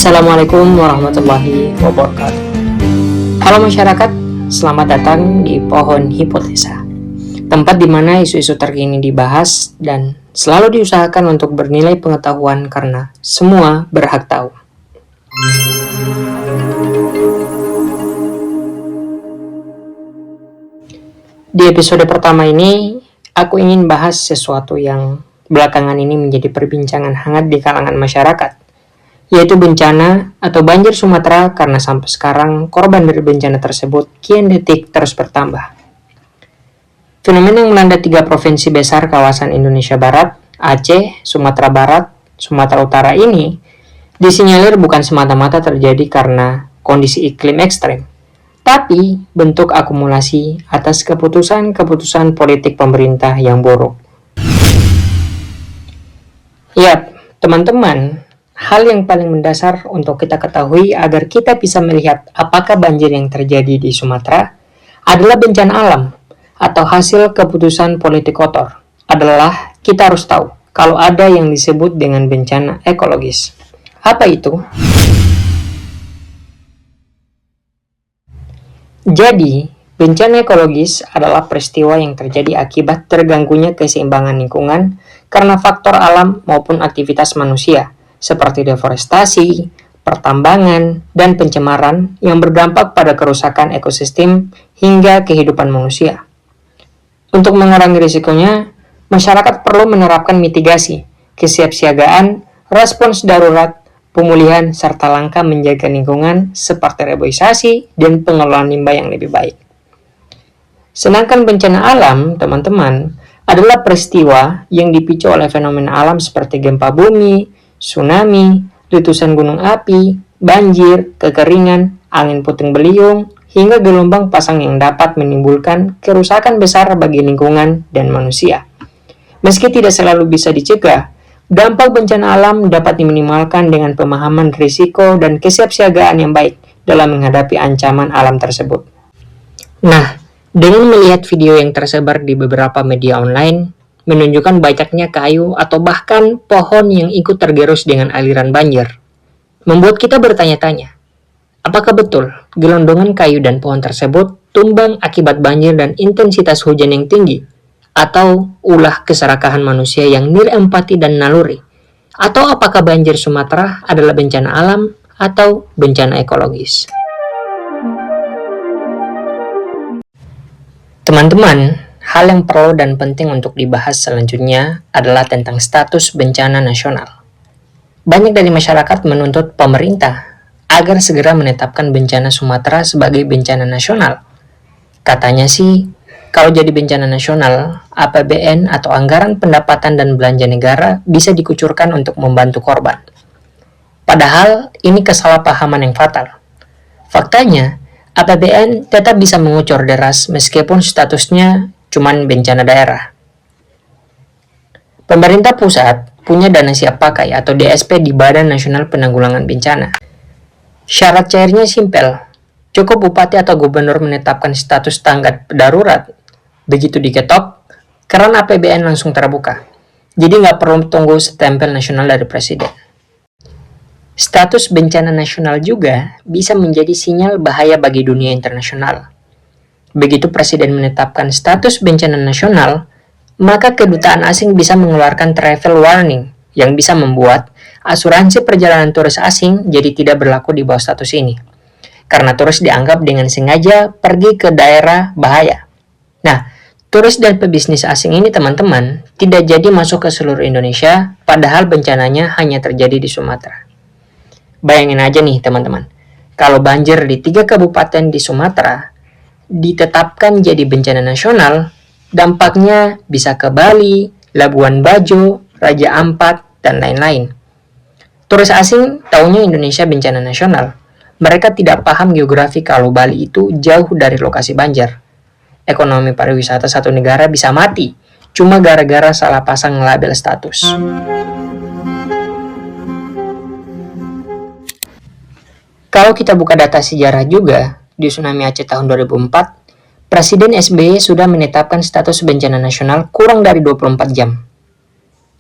Assalamualaikum warahmatullahi wabarakatuh. Halo masyarakat, selamat datang di Pohon Hipotesa, tempat di mana isu-isu terkini dibahas dan selalu diusahakan untuk bernilai pengetahuan karena semua berhak tahu. Di episode pertama ini, aku ingin bahas sesuatu yang belakangan ini menjadi perbincangan hangat di kalangan masyarakat, yaitu bencana atau banjir Sumatera, karena sampai sekarang korban dari bencana tersebut kian detik terus bertambah. Fenomena yang melanda 3 provinsi besar kawasan Indonesia Barat, Aceh, Sumatera Barat, Sumatera Utara ini disinyalir bukan semata-mata terjadi karena kondisi iklim ekstrem, tapi bentuk akumulasi atas keputusan-keputusan politik pemerintah yang buruk. Yap, teman-teman, hal yang paling mendasar untuk kita ketahui agar kita bisa melihat apakah banjir yang terjadi di Sumatera adalah bencana alam atau hasil keputusan politik kotor adalah kita harus tahu kalau ada yang disebut dengan bencana ekologis. Apa itu? Jadi, bencana ekologis adalah peristiwa yang terjadi akibat terganggunya keseimbangan lingkungan karena faktor alam maupun aktivitas manusia, seperti deforestasi, pertambangan, dan pencemaran yang berdampak pada kerusakan ekosistem hingga kehidupan manusia. Untuk mengurangi risikonya, masyarakat perlu menerapkan mitigasi, kesiapsiagaan, respons darurat, pemulihan, serta langkah menjaga lingkungan seperti reboisasi dan pengelolaan limbah yang lebih baik. Sedangkan bencana alam, teman-teman, adalah peristiwa yang dipicu oleh fenomena alam seperti gempa bumi, tsunami, letusan gunung api, banjir, kekeringan, angin puting beliung, hingga gelombang pasang yang dapat menimbulkan kerusakan besar bagi lingkungan dan manusia. Meski tidak selalu bisa dicegah, dampak bencana alam dapat diminimalkan dengan pemahaman risiko dan kesiapsiagaan yang baik dalam menghadapi ancaman alam tersebut. Nah, dengan melihat video yang tersebar di beberapa media online, menunjukkan banyaknya kayu atau bahkan pohon yang ikut tergerus dengan aliran banjir, membuat kita bertanya-tanya, apakah betul gelondongan kayu dan pohon tersebut tumbang akibat banjir dan intensitas hujan yang tinggi, atau ulah keserakahan manusia yang nirempati dan naluri, atau apakah banjir Sumatera adalah bencana alam atau bencana ekologis? Teman-teman, hal yang perlu dan penting untuk dibahas selanjutnya adalah tentang status bencana nasional. Banyak dari masyarakat menuntut pemerintah agar segera menetapkan bencana Sumatera sebagai bencana nasional. Katanya sih, kalau jadi bencana nasional, APBN atau anggaran pendapatan dan belanja negara bisa dikucurkan untuk membantu korban. Padahal ini kesalahpahaman yang fatal. Faktanya, APBN tetap bisa mengucur deras meskipun statusnya cuman bencana daerah. Pemerintah pusat punya dana siap pakai atau DSP di Badan Nasional Penanggulangan Bencana. Syarat cairnya simpel, cukup bupati atau gubernur menetapkan status tanggap darurat. Begitu diketok, keran APBN langsung terbuka. Jadi nggak perlu tunggu stempel nasional dari presiden. Status bencana nasional juga bisa menjadi sinyal bahaya bagi dunia internasional. Begitu presiden menetapkan status bencana nasional, maka kedutaan asing bisa mengeluarkan travel warning yang bisa membuat asuransi perjalanan turis asing jadi tidak berlaku di bawah status ini. Karena turis dianggap dengan sengaja pergi ke daerah bahaya. Nah, turis dan pebisnis asing ini teman-teman tidak jadi masuk ke seluruh Indonesia, padahal bencananya hanya terjadi di Sumatera. Bayangin aja nih teman-teman, kalau banjir di 3 kabupaten di Sumatera ditetapkan jadi bencana nasional, dampaknya bisa ke Bali, Labuan Bajo, Raja Ampat, dan lain-lain. Turis asing taunya Indonesia bencana nasional. Mereka tidak paham geografi kalau Bali itu jauh dari lokasi banjir. Ekonomi pariwisata satu negara bisa mati cuma gara-gara salah pasang label status. Kalau kita buka data sejarah juga, di tsunami Aceh tahun 2004, Presiden SBY sudah menetapkan status bencana nasional kurang dari 24 jam.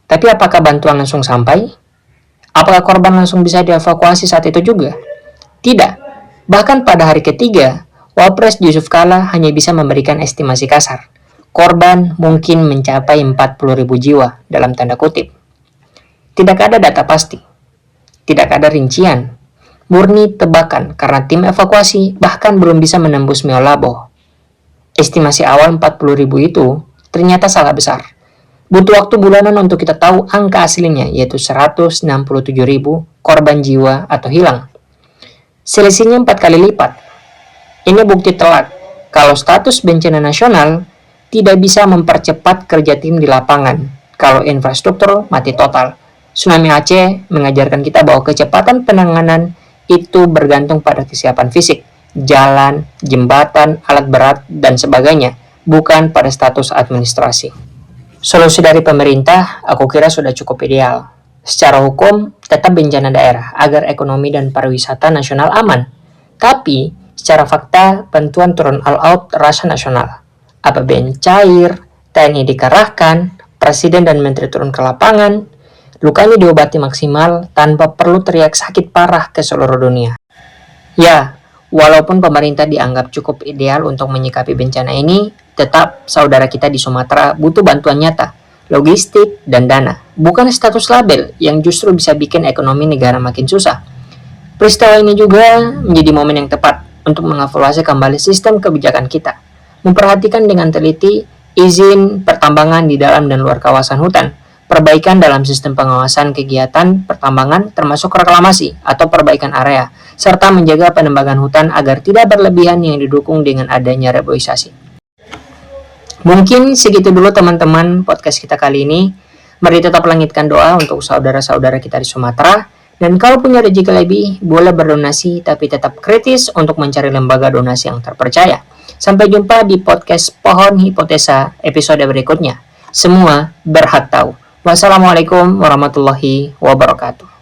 Tapi apakah bantuan langsung sampai? Apakah korban langsung bisa dievakuasi saat itu juga? Tidak. Bahkan pada hari ketiga, Wapres Yusuf Kala hanya bisa memberikan estimasi kasar. Korban mungkin mencapai 40.000 jiwa dalam tanda kutip. Tidak ada data pasti. Tidak ada rincian. Murni tebakan karena tim evakuasi bahkan belum bisa menembus Meolabo. Estimasi awal 40.000 itu ternyata salah besar. Butuh waktu bulanan untuk kita tahu angka aslinya, yaitu 167.000 korban jiwa atau hilang. Selisihnya 4 kali lipat. Ini bukti telak kalau status bencana nasional tidak bisa mempercepat kerja tim di lapangan kalau infrastruktur mati total. Tsunami Aceh mengajarkan kita bahwa kecepatan penanganan itu bergantung pada kesiapan fisik, jalan, jembatan, alat berat, dan sebagainya, bukan pada status administrasi. Solusi dari pemerintah, aku kira sudah cukup ideal. Secara hukum, tetap bencana daerah agar ekonomi dan pariwisata nasional aman. Tapi, secara fakta, bantuan turun all-out rasa nasional. APBN cair, TNI dikerahkan, Presiden dan Menteri turun ke lapangan, lukanya diobati maksimal tanpa perlu teriak sakit parah ke seluruh dunia. Ya, walaupun pemerintah dianggap cukup ideal untuk menyikapi bencana ini, tetap saudara kita di Sumatera butuh bantuan nyata, logistik, dan dana, bukan status label yang justru bisa bikin ekonomi negara makin susah. Peristiwa ini juga menjadi momen yang tepat untuk mengevaluasi kembali sistem kebijakan kita, memperhatikan dengan teliti izin pertambangan di dalam dan luar kawasan hutan, perbaikan dalam sistem pengawasan kegiatan pertambangan termasuk reklamasi atau perbaikan area, serta menjaga penembangan hutan agar tidak berlebihan yang didukung dengan adanya reboisasi. Mungkin segitu dulu teman-teman podcast kita kali ini. Mari tetap langitkan doa untuk saudara-saudara kita di Sumatera. Dan kalau punya rezeki lebih, boleh berdonasi tapi tetap kritis untuk mencari lembaga donasi yang terpercaya. Sampai jumpa di podcast Pohon Hipotesa episode berikutnya. Semua berhak tahu. Wassalamualaikum warahmatullahi wabarakatuh.